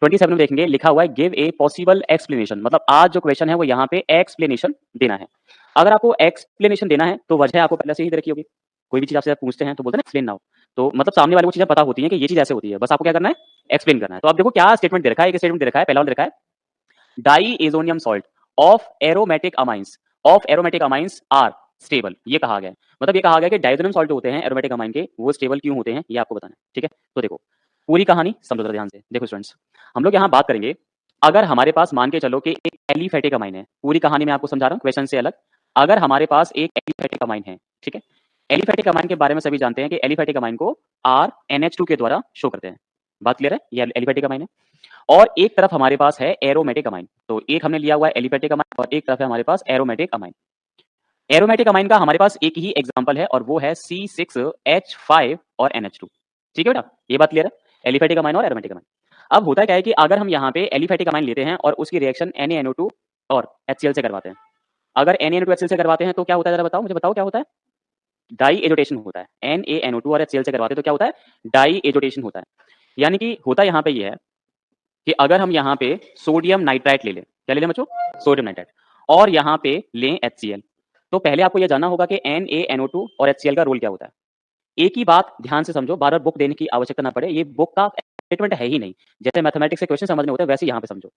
27 में देखेंगे लिखा हुआ है गिव ए पॉसिबल एक्सप्लेनेशन, मतलब आज जो क्वेश्चन है वो यहाँ पे एक्सप्लेनेशन देना है। अगर आपको एक्सप्लेनेशन देना है तो वजह आपको पहले से ही दे रखी होगी। कोई भी चीज आपसे पूछते हैं तो बोलते हैं एक्सप्लेन नाउ, तो मतलब सामने वाले को चीजें पता होती हैं कि ये चीज ऐसे होती है, बस आपको क्या करना है, एक्सप्लेन करना है। तो आप देखो क्या स्टेटमेंट दे रखा है, एक स्टेटमेंट दे रखा है, पहला वाला दे रखा है diazonium salt of aromatic amines are stable, ये कहा गया है। मतलब ये कहा गया कि डाइजोनियम सॉल्ट जो होते हैं एरोमेटिक अमाइन के, वो स्टेबल क्यों होते हैं ये आपको बताना है, ठीक है। तो देखो पूरी कहानी समझो जरा ध्यान से। देखो स्टूडेंट्स, हम लोग यहाँ बात करेंगे, अगर हमारे पास मान के चलो कि एक एलिफेटिक अमाइन है, पूरी कहानी मैं आपको समझा रहा हूँ क्वेश्चन से अलग। अगर हमारे पास एक एलिफेटिक अमाइन है, ठीक है, एलिफेटिक अमाइन के बारे में सभी जानते हैं कि एलिफेटिक अमाइन को आर NH2 के द्वारा शो करते हैं। बात क्लियर है, ये एलिफेटिक अमाइन है। और एक तरफ हमारे पास है एरोमेटिक अमाइन, तो एक हमने लिया हुआ है एलिफेटिक अमाइन और एक तरफ है हमारे पास एरोमेटिक अमाइन। एरोमेटिक अमाइन का हमारे पास एक ही एग्जांपल है और वो है C6H5 और NH2। ठीक है बेटा, ये बात क्लियर है, एलिफेटिक अमाइन और एरोमेटिक अमाइन। अब होता क्या है कि अगर हम यहाँ पे एलिफेटिक अमाइन लेते हैं और उसकी रिएक्शन NaNO2 और HCl से करवाते हैं, अगर NaNO2 HCl से करवाते हैं तो क्या होता है, जरा बताओ, मुझे बताओ क्या होता है, डाई एजोटेशन होता है। NaNO2 और HCl से करवाते हैं तो क्या होता है, डाई एजोटेशन होता है। यानी कि होता यहाँ पे ये है कि अगर हम यहाँ पे सोडियम नाइट्राइट ले लें, क्या ले लें बच्चों, सोडियम नाइट्राइट, और यहाँ पे लें HCl, तो पहले आपको यह जानना होगा कि NaNO2 और HCl का रोल क्या होता है। एक ही बात ध्यान से समझो, बार बार बुक देने की आवश्यकता ना पड़े, ये बुक का स्टेटमेंट है ही नहीं। जैसे मैथमेटिक्स के क्वेश्चन समझने होते हैं वैसे यहाँ पे समझो।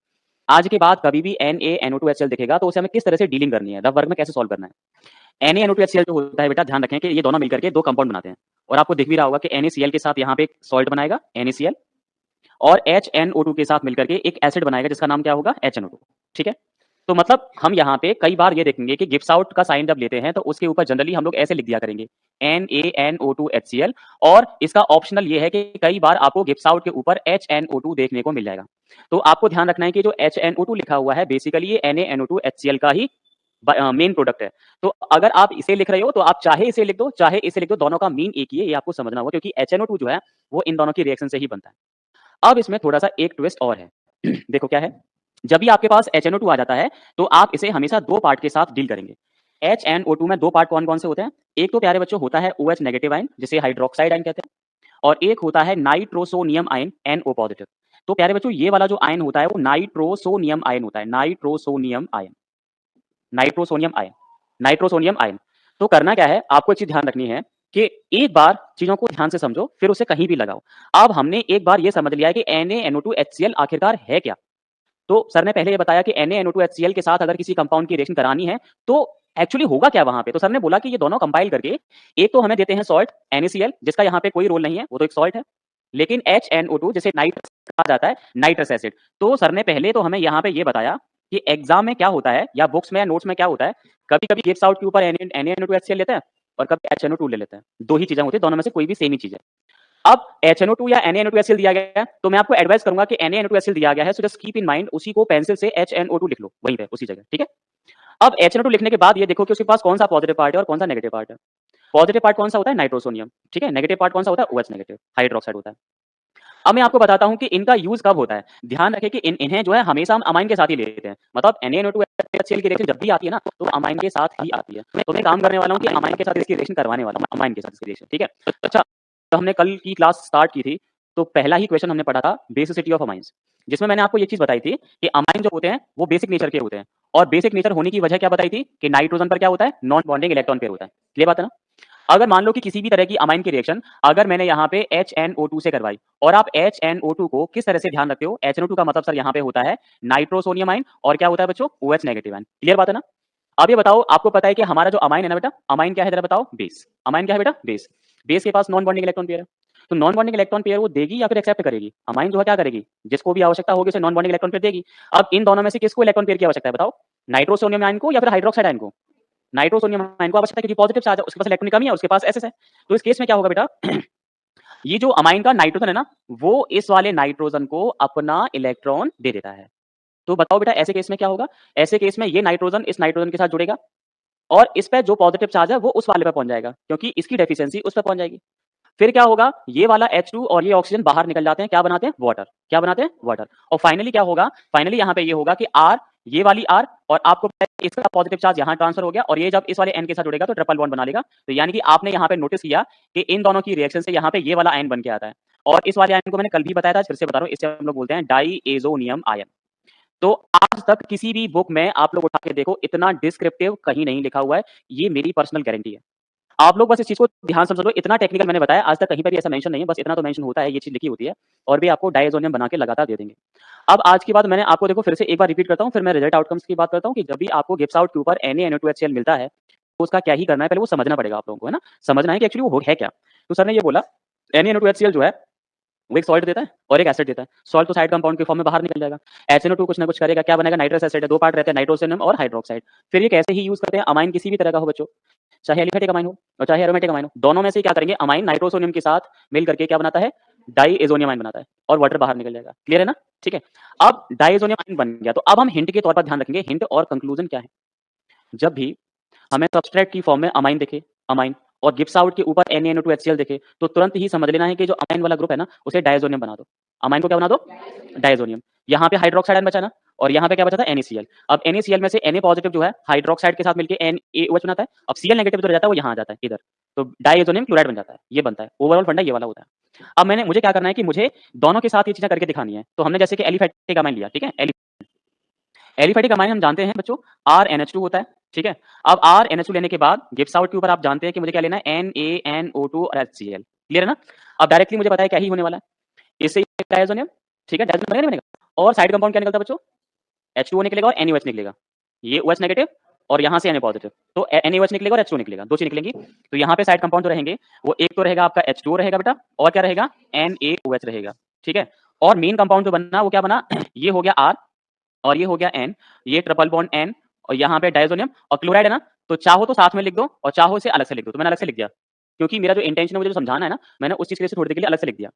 आज के बाद कभी भी NaNO2 HCl दिखेगा तो उसे हमें किस तरह से डीलिंग करनी है, रफ वर्क में कैसे सॉल्व करना है। NaNO2 HCl जो होता है बेटा, ध्यान रखें कि ये दोनों मिलकर के दो कंपाउंड बनाते हैं, और आपको दिख भी रहा होगा कि NaCl के साथ यहाँ पे एक सॉल्ट बनाएगा NaCl, और HNO2 के साथ मिलकर के एक एसिड बनाएगा जिसका नाम क्या होगा, HNO2। ठीक है, तो मतलब हम यहाँ पे कई बार ये देखेंगे कि गिब्स आउट का साइन जब लेते हैं तो उसके ऊपर जनरली हम लोग ऐसे लिख दिया करेंगे NaNO2 HCl, और इसका ऑप्शनल ये है कि कई बार आपको गिब्स आउट के ऊपर HNO2 देखने को मिल जाएगा। तो आपको ध्यान रखना है कि जो HNO2 लिखा हुआ है बेसिकली ये NaNO2 HCl का ही मेन प्रोडक्ट है। तो अगर आप इसे लिख रहे हो तो आप चाहे इसे लिख दो चाहे इसे लिख दो, दोनों का मीन एक ही है, ये आपको समझना होगा, क्योंकि HNO2 जो है वो इन दोनों की रिएक्शन से ही बनता है। अब इसमें थोड़ा-सा एक ट्विस्ट और है। देखो क्या है, जब भी आपके पास HNO2 आ जाता है, तो आप इसे हमेशा 2 पार्ट के साथ डील करेंगे। HNO2 में 2 पार्ट कौन-कौन से होते हैं? एक तो प्यारे बच्चों होता है OH नेगेटिव आयन, जिसे हाइड्रोक्साइड आयन कहते हैं, और एक होता है नाइट्रोसोनियम आयन NO पॉजिटिव। तो प्यारे बच्चों ये वाला जो आयन होता है वो नाइट्रोसोनियम आयन होता है, nitrosonium ion, nitrosonium ion, nitrosonium ion. तो करना क्या है, आपको एक चीज़ ध्यान रखनी है कि एक बार चीज़ों को ध्यान से समझो, फिर उसे कहीं भी लगाओ। अब हमने एक बार ये समझ लिया है कि NaNO2 HCl आखिरकार है क्या? तो सर ने पहले ये बताया कि NaNO2 HCl के साथ अगर किसी कंपाउंड की रिएक्शन करानी है तो एक्चुअली होगा क्या वहां पे। तो सर ने बोला कि ये दोनों कंपाइल करके एक तो हमें देते हैं सॉल्ट NaCl, जिसका यहाँ पे कोई रोल नहीं है, वो तो एक सॉल्ट है, लेकिन HNO2 जिसे नाइट्रस कहा जाता है, नाइट्रस एसिड। तो सर ने पहले तो हमें यहाँ पे ये बताया कि एग्जाम में क्या होता है या बुक्स में या नोट्स में क्या होता है, कभी कभी गिव्स आउट के ऊपर NaNO2 HCl लेते हैं और कभी HNO2 ले लेते हैं, दो ही चीजें होती है, दोनों में से कोई भी सेम ही चीज है। अब HNO2 या NaNO2 HCl दिया गया है तो मैं आपको एडवाइस करूंगा कि NaNO2 HCl दिया गया है, so just keep in mind उसी को पेंसिल से HNO2 लिख लो वहीं पे उसी जगह, ठीक है। अब HNO2 लिखने के बाद ये देखो कि उसके पास कौन सा पॉजिटिव पार्ट है और कौन सा नेगेटिव पार्ट है। पॉजिटिव पार्ट कौन सा होता है, नाइट्रोसोनियम, ठीक है, नेगेटिव पार्ट कौन सा होता है, OH नेगेटिव, हाइड्रोक्साइड होता है। अब मैं आपको बताता हूं कि इनका यूज कब होता है। ध्यान रखें कि इन्हें जो है हमेशा हम अमाइन के साथ ही लेते हैं, मतलब NaNO2 HCl की रिएक्शन जब भी आती है ना तो अमाइन के साथ ही आती है। तो मैं काम करने वाला हूं कि अमाइन के साथ इसकी रिएक्शन करवाने वाला हूं, अमाइन के साथ इसकी रिएक्शन, ठीक है। अच्छा, तो हमने कल की क्लास स्टार्ट की थी तो पहला ही क्वेश्चन हमने पढ़ा था बेसिसिटी ऑफ अमाइंस, जिसमें मैंने आपको ये चीज बताई थी कि अमाइन जो होते हैं वो बेसिक नेचर के होते हैं, और बेसिक नेचर होने की वजह क्या बताई थी कि नाइट्रोजन पर क्या होता है, नॉन बॉन्डिंग इलेक्ट्रॉन पेयर होता है। क्लियर बात है ना। अगर मान लो कि किसी भी तरह की अमाइन की रिएक्शन अगर मैंने यहाँ पे HNO2 से करवाई, और आप HNO2 को किस तरह से ध्यान रखते हो, HNO2 का मतलब सर यहाँ पे होता है नाइट्रोसोनियम आयन, और क्या होता है बच्चों, OH नेगेटिव आयन। क्लियर बात है ना। अब ये बताओ, आपको पता है कि हमारा जो अमाइन है ना बेटा, अमाइन क्या है जरा बताओ, बेस। अमाइन क्या है बेटा, बेस। बेस के पास नॉन बॉन्डिंग इलेक्ट्रॉन पेयर है, तो नॉन बॉन्डिंग इलेक्ट्रॉन पेयर वो देगी या फिर एक्सेप्ट करेगी। अमाइन जो है क्या करेगी, जिसको भी आवश्यकता होगी उसे नॉन बॉन्डिंग इलेक्ट्रॉन पेयर देगी। अब इन दोनों में से किसको इलेक्ट्रॉन पेयर की आवश्यकता है बताओ, नाइट्रोसोनियम आयन को या फिर हाइड्रोक्साइड आयन को। नाइट्रोसोनियम आयन को आवश्यकता है क्योंकि पॉजिटिव चार्ज है, उसके पास इलेक्ट्रॉन की कमी है, उसके पास एसएस है। तो इस केस में क्या होगा बेटा ये जो अमाइन का नाइट्रोजन है ना वो इस वाले नाइट्रोजन को अपना इलेक्ट्रॉन दे देता है। तो बताओ बेटा ऐसे केस में क्या होगा, ऐसे केस में ये नाइट्रोजन इस नाइट्रोजन के साथ जुड़ेगा और इस पे जो पॉजिटिव चार्ज है वो उस वाले पे पहुंच जाएगा, क्योंकि इसकी डेफिशिएंसी उस पे पहुंच जाएगी। फिर क्या होगा, ये वाला H2 और ये ऑक्सीजन बाहर निकल जाते हैं, क्या बनाते हैं, वाटर। क्या बनाते हैं, वाटर। और फाइनली क्या होगा, फाइनली यहाँ पे ये होगा कि R, ये वाली R, और आपको इसका पॉजिटिव चार्ज यहाँ ट्रांसफर हो गया, और ये जब इस वाले N के साथ जुड़ेगा तो ट्रिपल बॉन्ड बना लेगा। तो यानी कि आपने यहाँ पे नोटिस किया कि इन दोनों की रिएक्शन से यहाँ पे ये वाला आयन बन के आता है। और इस वाले आयन को मैंने कल भी बताया था, फिर से बता रहा हूँ, इसे हम लोग बोलते हैं डाइएज़ोनियम आयन। तो आज तक किसी भी बुक में आप लोग उठा के देखो, इतना डिस्क्रिप्टिव कहीं नहीं लिखा हुआ है, ये मेरी पर्सनल गारंटी है। आप लोग बस इस चीज़ को ध्यान से समझ लो, इतना टेक्निकल मैंने बताया, आज तक कहीं पे भी ऐसा मेंशन नहीं है, बस इतना तो मेंशन होता है, ये चीज़ लिखी होती है और भी आपको डाइएज़ोनियम बना के लगातार दे देंगे। अब आज की बात मैंने आपको देखो फिर से एक बार रिपीट करता हूँ, फिर मैं रिजल्ट आउटकम्स की बात करता हूँ कि जब भी आपको गिब्स आउट के ऊपर Na-NO2HCl मिलता है, तो उसका क्या ही करना है, पहले वो समझना पड़ेगा आप लोगों को, है ना? समझना है कि एक्चुअली वो है क्या? तो सर ने ये बोला, Na-NO2HCl जो है, वो एक सॉल्ट देता है और एक एसिड देता है। सॉल्ट तो साइड कंपाउंड के फॉर्म में बाहर निकल जाएगा। HNO2 कुछ ना कुछ करेगा, क्या बनेगा? नाइट्रस एसिड है, 2 पार्ट रहते हैं, नाइट्रोजन और हाइड्रोक्साइड। फिर ये कैसे ही यूज़ करते हैं, अमाइन किसी भी तरह का हो बच्चों, चाहे एलिफैटिक अमाइन हो और चाहे एरोमेटिक अमाइन हो, दोनों में से क्या करेंगे, अमाइन नाइट्रोसोनियम के साथ मिल करके क्या बनाता है, डाइएज़ोनियम आयन बनाता है और वाटर बाहर निकल जाएगा। क्लियर है ना? ठीक है। अब डाइएज़ोनियम आयन बन गया, तो अब हम हिंट के तौर पर ध्यान रखेंगे, हिंट और कंक्लूजन क्या है? जब भी हमें सब्सट्रेट की फॉर्म में अमाइन दिखे, अमाइन और गिब्स आउट के ऊपर Na-NO2HCl दिखे, तो तुरंत ही समझ लेना है कि जो अमाइन वाला ग्रुप है ना, उसे डाइएज़ोनियम बना दो। अमाइन को क्या बना दो? डाइएज़ोनियम। यहाँ पे हाइड्रोक्साइड आयन बचा ना, और यहाँ पे क्या बचा था? NaCl। अब NaCl में से Na पॉजिटिव जो है हाइड्रोक्साइड के साथ मिलके NaOH बनाता है। अब Cl नेगेटिव जो रह जाता है वो यहाँ आ जाता है इधर, तो डाइएज़ोनियम क्लोराइड बन जाता है, ये बनता है। ओवरऑल फंडा ये वाला होता है। अब मुझे क्या करना है कि मुझे दोनों के साथ ये चीज़ें करके दिखानी है। तो हमने जैसे कि एलिफैटिक अमाइन लिया, ठीक है? एलिफैटिक अमाइन हम जानते हैं बच्चों, RNH2 होता है, ठीक है? अब RNH2 लेने के बाद गिब्स आउट के ऊपर आप जानते हैं कि मुझे क्या लेना है, NaNO2 और HCl। क्लियर है ना? अब डायरेक्टली मुझे पता है क्या ही होने वाला है, इससे ये डायज़ोनियम, ठीक है? डायज़ोनियम बनेगा नहीं बनेगा? और साइड कंपाउंड क्या निकलता है बच्चों? H2O निकलेगा और NaOH निकलेगा। ये OH नेगेटिव और यहाँ से Na पॉजिटिव, तो NaOH निकलेगा और H2O निकलेगा, 2 चीज़ निकलेंगी। तो यहाँ पे साइड कंपाउंड जो रहेंगे, वो एक तो रहेगा आपका H2O रहेगा बेटा, और क्या रहेगा? NaOH रहेगा, ठीक है? और मेन कंपाउंड जो बनना वो क्या बना? ये हो गया R और ये हो गया N, ये ट्रिपल बॉन्ड N और यहाँ पे डायज़ोनियम और क्लोराइड है ना, तो चाहो तो साथ में लिख दो और चाहो इसे अलग से लिख दो। तो मैंने अलग से लिख दिया, क्योंकि मेरा जो इंटेंशन है मुझे जो समझाना है ना, मैंने उस चीज़ के लिए थोड़ी देर के लिए अलग से लिख दिया।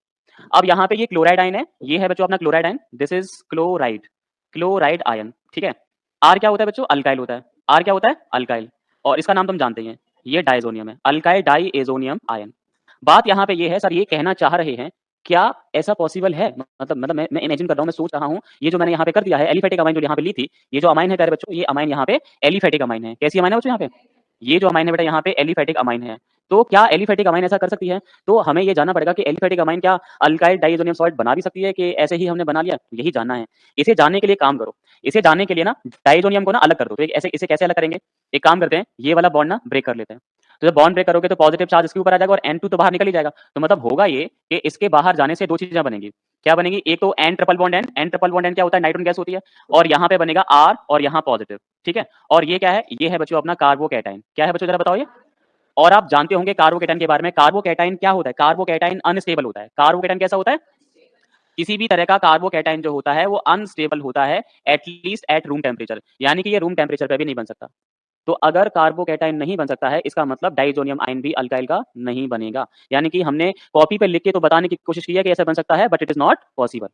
अब यहाँ पे ये क्लोराइड आयन है, ये है बच्चों अपना chloride ion, this is chloride, chloride ion, ठीक है? R क्या होता है बच्चों? अल्काइल होता है। R क्या होता है? अल्काइल, और इसका नाम तुम जानते ही हैं, ये डायज़ोनियम है, अल्काइल डाइएज़ोनियम आयन। बात यहाँ पे ये है, सर ये कहना चाह रहे हैं, क्या ऐसा पॉसिबल है? मतलब मैं इमेजिन कर रहा हूँ, मैं सोच रहा हूँ, ये जो मैंने यहाँ पे कर दिया है, एलिफैटिक अमाइन जो यहाँ पे ली थी, ये जो अमाइन है प्यारे बच्चों, ये अमाइन यहाँ पे एलिफैटिक अमाइन है। कैसी अमाइन है बच्चों यहाँ पे? ये जो अमाइन है बेटा यहाँ पे एलिफैटिक अमाइन है। तो क्या एलिफैटिक अमाइन ऐसा कर सकती है? तो हमें ये जानना पड़ेगा कि एलिफैटिक अमाइन क्या अल्काइल डाइएज़ोनियम सॉल्ट बना भी सकती है, कि ऐसे ही हमने बना लिया? यही जानना है। इसे जानने के लिए काम करो, इसे जानने के लिए ना डाइएज़ोनियम को ना अलग कर दो। तो ऐसे इसे कैसे अलग करेंगे? एक काम करते हैं, ये वाला बॉन्ड ना ब्रेक कर लेते हैं। तो जब बॉन्ड ब्रेक करोगे तो पॉजिटिव चार्ज इसके ऊपर आ जाएगा और N2 तो बाहर निकल ही जाएगा। तो मतलब होगा ये कि इसके बाहर जाने से 2 चीज़ें बनेंगी। क्या बनेगी? एक तो N triple bond N triple bond N क्या होता है? नाइट्रोजन गैस होती है, और यहाँ पे बनेगा R और यहाँ पॉजिटिव, ठीक है? और ये क्या है? ये है बच्चों अपना कार्बोकैटायन। क्या है बच्चों, ज़रा बताओ ये? और आप जानते होंगे कार्बोकैटायन के बारे में, कार्बोकैटायन क्या होता है? कार्बोकैटायन अनस्टेबल होता है। कार्बोकैटायन कैसा होता है? किसी भी तरह का कार्बोकैटायन जो होता है वो अनस्टेबल होता है, at least at room temperature, यानी कि ये रूम टेम्परेचर पे भी नहीं बन सकता। तो अगर कार्बोकैटायन नहीं बन सकता है, इसका मतलब डाइज़ोनियम आयन भी अल्काइल का नहीं बनेगा। यानी कि हमने कॉपी पे लिख के तो बताने की कोशिश की है कि ऐसा बन सकता है, but it is not possible.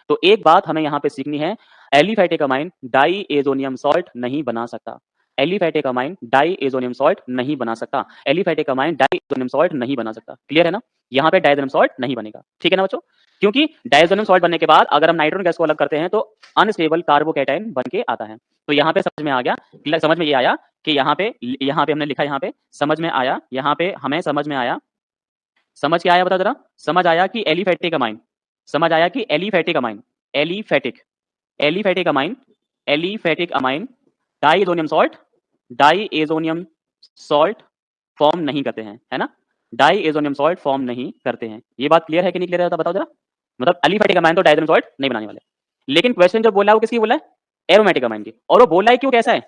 तो एक बात हमें यहाँ पे सीखनी है, एलिफैटिक अमाइन डाइएज़ोनियम सॉल्ट नहीं बना सकता। एलिफैटिक अमाइन डाइएज़ोनियम सॉल्ट नहीं बना सकता। एलिफैटिक अमाइन डाइएज़ोनियम सॉल्ट नहीं बना सकता। क्लियर है ना? यहाँ पे डाइज़ोनियम सॉल्ट नहीं बनेगा। ठीक है ना बच्चों? क्योंकि डाइज़ोनियम सॉल्ट बनने के बाद अगर हम नाइट्रोजन गैस को अलग करते हैं तो अनस्टेबल कार्बोकैटायन बन के आता है। तो यहाँ पे समझ में आ गया, समझ में ये आया कि यहाँ पे हमने लिखा, यहाँ पे समझ में आया, यहाँ पे हमें समझ में आया। समझ क्या आया बताओ जरा? समझ आया कि एलिफैटिक अमाइन, समझ आया कि aliphatic amine, aliphatic aliphatic amine, aliphatic amine diazonium salt, diazonium salt form नहीं करते हैं, है ना? डाइएज़ोनियम सॉल्ट फॉर्म नहीं करते हैं। ये बात क्लियर है कि नहीं क्लियर है, बताओ जरा? मतलब एलिफैटिक अमाइन तो डाइएज़ोनियम सॉल्ट नहीं बनाने वाले। लेकिन क्वेश्चन जो बोला है वो किसकी बोला है? एरोमेटिक अमाइन की। और वो बोला है क्यों, कैसा है?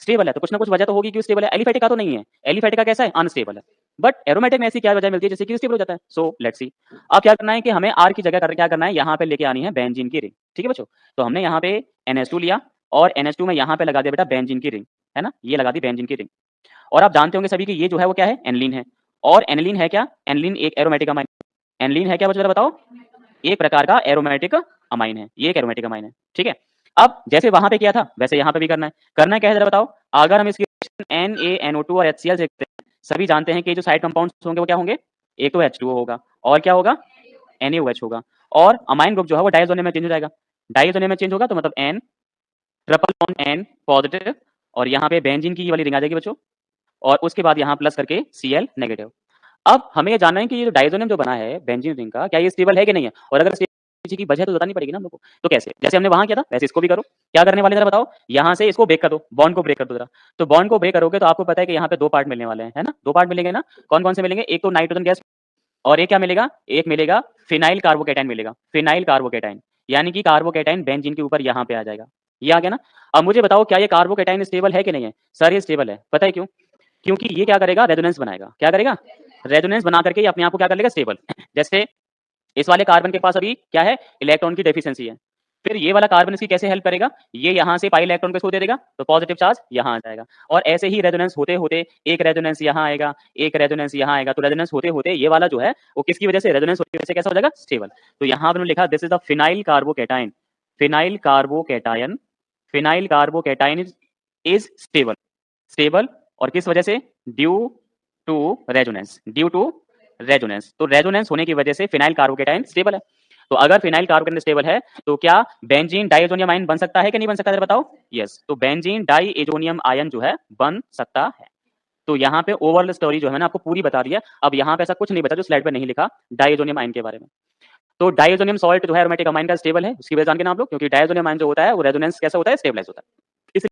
स्टेबल है, तो कुछ ना कुछ वजह तो होगी क्यों स्टेबल है। एलिफैटिक का तो नहीं है, एलिफैटिक का कैसा है? अनस्टेबल है। बट एरोमेटिक में ऐसी क्या वजह मिलती है जिससे कि स्टेबल हो जाता है? So let's see. अब क्या करना है कि हमें आर की जगह क्या करना है, यहाँ पे लेके आनी है बेंजीन की रिंग। ठीक है बच्चों? तो हमने यहाँ पे NH2 लिया और NH2 में यहाँ पे लगा दिया बेटा बेंजीन की रिंग, है ना? ये लगा दी बेंजीन की रिंग। और आप जानते होंगे सभी कि ये जो है वो क्या है? एनिलीन है। और एनिलीन है क्या? एनिलीन एक एरोमेटिक अमाइन। एनिलीन है क्या बच्चों, जरा बताओ? एक प्रकार का एरोमेटिक अमाइन है, ये एक एरोमेटिक अमाइन है। ठीक है? अब जैसे वहां पे किया था वैसे यहाँ पे भी करना है। करना क्या है जरा बताओ? अगर हम इसकी NaNO2 और HCl से देखते हैं, सभी जानते हैं कि जो साइड कंपाउंड्स होंगे वो क्या होंगे? एक तो H2O होगा और क्या होगा? NaOH होगा। और अमाइन ग्रुप जो है वो डाइज़ोनियम में चेंज हो जाएगा। डाइज़ोनियम में चेंज होगा तो मतलब N triple bond N positive, और यहाँ पे बेंजीन की ये वाली रिंग आ जाएगी बच्चों, और उसके बाद यहाँ प्लस करके Cl नेगेटिव। अब हमें ये जानना है कि ये जो डायज़ोनियम जो बना है बेंजीन रिंग का, क्या ये स्टेबल है कि नहीं है? और अगर स्टेबिलिटी की वजह तो बतानी पड़ेगी ना हम लोग को। तो कैसे? जैसे हमने वहाँ किया था, वैसे इसको भी करो। क्या करने वाले हैं ज़रा बताओ? यहाँ से इसको ब्रेक कर दो, बॉन्ड को ब्रेक कर दो ज़रा। तो बॉन्ड को ब्रेक करोगे तो आपको पता है कि यहाँ पे 2 पार्ट मिलने वाले हैं, है ना? 2 पार्ट मिलेंगे ना? कौन-कौन से मिलेंगे? एक तो नाइट्रोजन गैस और एक क्या मिलेगा? एक मिलेगा फिनाइल कार्बोकैटायन मिलेगा, फिनाइल कार्बोकैटायन। यानी कि कार्बोकैटायन बेंजीन के ऊपर यहाँ पे आ जाएगा। ये आ गया ना? अब मुझे बताओ क्या ये कार्बोकैटायन स्टेबल है कि नहीं है? सर ये स्टेबल है। पता है क्यों? क्योंकि ये क्या करेगा? रेजोनेंस बनाएगा। क्या करेगा? रेजोनेंस बना करके ये अपने आप को क्या कर लेगा? स्टेबल। जैसे इस वाले कार्बन के पास अभी क्या है? इलेक्ट्रॉन की डेफिशिएंसी है। फिर ये वाला कार्बन इसकी कैसे हेल्प करेगा? ये यहाँ से पाई इलेक्ट्रॉन को इसको दे देगा, तो पॉजिटिव चार्ज यहाँ आ जाएगा। और ऐसे ही रेजोनेंस होते-होते एक रेजोनेंस यहाँ आएगा, एक रेजोनेंस यहाँ आएगा। तो रेजोनेंस होते-होते ये वाला जो है, वो किसकी वजह से? रेजोनेंस होने की वजह से कैसा हो जाएगा? स्टेबल। तो यहाँ पे उन्होंने लिखा this is the phenyl carbocation. Phenyl carbocation, phenyl carbocation is stable. Stable और किस वजह से? Due to resonance, due to resonance. तो रेजोनेंस होने की वजह से फिनाइल कार्बोकैटायन स्टेबल है। तो अगर फिनाइल कार्बोकैटायन स्टेबल है तो क्या बेंजीन डाइएजोनियम आयन बन सकता है कि नहीं बन सकता? जरा बताओ। यस, तो बेंजीन डाइएजोनियम आयन जो है बन सकता है। तो यहाँ पे ओवरऑल स्टोरी जो है मैंने आपको पूरी बता दी है। अब यहाँ पे ऐसा कुछ नहीं बचा जो स्लाइड पे नहीं लिखा डाइएजोनियम आयन के बारे में। तो डाइएजोनियम सॉल्ट जो है एरोमेटिक अमाइन का स्टेबल है, उसकी वजह जान के ना आप लोग, क्योंकि डाइएजोनियम आयन जो होता है वो रेजोनेंस कैसा होता है? स्टेबलाइज होता है।